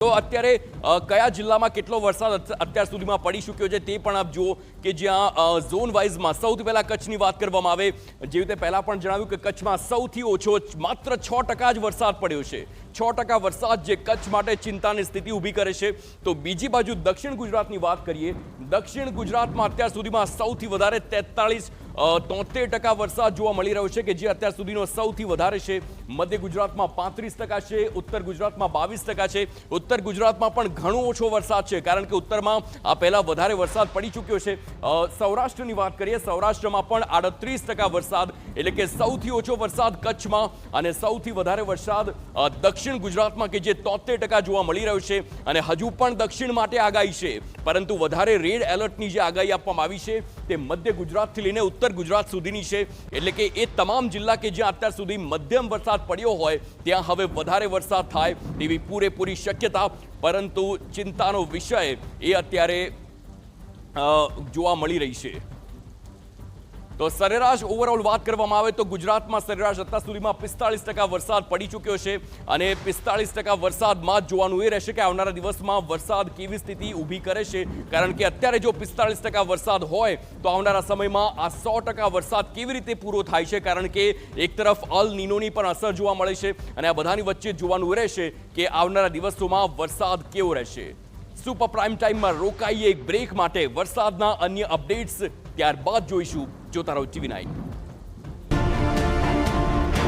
તો અત્યારે કયા જિલ્લામાં કેટલો વરસાદ અત્યાર સુધીમાં પડી ચૂક્યો છે તે પણ આપ જુઓ કે જ્યાં ઝોન વાઇઝમાં સૌથી પહેલા કચ્છની વાત કરવામાં આવે, જેવી રીતે પહેલા પણ જણાવ્યું કે કચ્છમાં સૌથી ઓછો માત્ર 6% જ વરસાદ પડ્યો છે। 6% વરસાદ જે કચ્છ માટે ચિંતાની સ્થિતિ ઊભી કરે છે। તો બીજી બાજુ દક્ષિણ ગુજરાતની વાત કરીએ, દક્ષિણ ગુજરાતમાં અત્યાર સુધીમાં સૌથી વધારે 73% વરસાદ જોવા મળી રહ્યો છે કે જે અત્યાર સુધીનો સૌથી વધારે છે। મધ્ય ગુજરાતમાં 35% છે, ઉત્તર ગુજરાતમાં 22% છે। ઉત્તર ગુજરાતમાં પણ ઘણો ઓછો વરસાદ છે કારણ કે ઉત્તરમાં આ પહેલા વધારે વરસાદ પડી ચૂક્યો છે। સૌરાષ્ટ્રની વાત કરીએ, સૌરાષ્ટ્રમાં પણ 38% વરસાદ, એટલે કે સૌથી ઓછો વરસાદ કચ્છમાં અને સૌથી વધારે વરસાદ દક્ષિણ ગુજરાતમાં કે જે 73% જોવા મળી રહ્યો છે। અને હજુ પણ દક્ષિણ માટે આગાહી છે, પરંતુ વધારે રેડ એલર્ટની જે આગાહી આપવામાં આવી છે તે મધ્ય ગુજરાતથી લઈને ઉત્તર ગુજરાત સુધીની છે, એટલે કે એ તમામ જિલ્લા કે જ્યાં અત્યાર સુધી મધ્યમ વરસાદ પડ્યો હોય ત્યાં હવે વધારે વરસાદ થાય તેવી પૂરેપૂરી શક્યતા, પરંતુ ચિંતાનો વિષય એ અત્યારે જોવા મળી રહી છે। તો સરેરાશ ઓવરઓલ વાત કરવામાં આવે તો ગુજરાતમાં સરેરાશ અત્યાર સુધીમાં 45% વરસાદ પડી ચૂક્યો છે અને 45% વરસાદમાં જ જોવાનું એ રહેશે કે આવનારા દિવસમાં વરસાદ કેવી સ્થિતિ ઊભી કરે છે, કારણ કે અત્યારે જો 45% વરસાદ હોય તો આવનારા સમયમાં આ 100% વરસાદ કેવી રીતે પૂરો થાય છે, કારણ કે એક તરફ અલ નીનોની પણ અસર જોવા મળે છે અને આ બધાની વચ્ચે જોવાનું રહેશે કે આવનારા દિવસોમાં વરસાદ કેવો રહેશે। સુપર પ્રાઇમ ટાઈમમાં રોકાઈએ એક બ્રેક માટે, વરસાદના અન્ય અપડેટ્સ ત્યારબાદ જોઈશું। જોતા રહો TV9।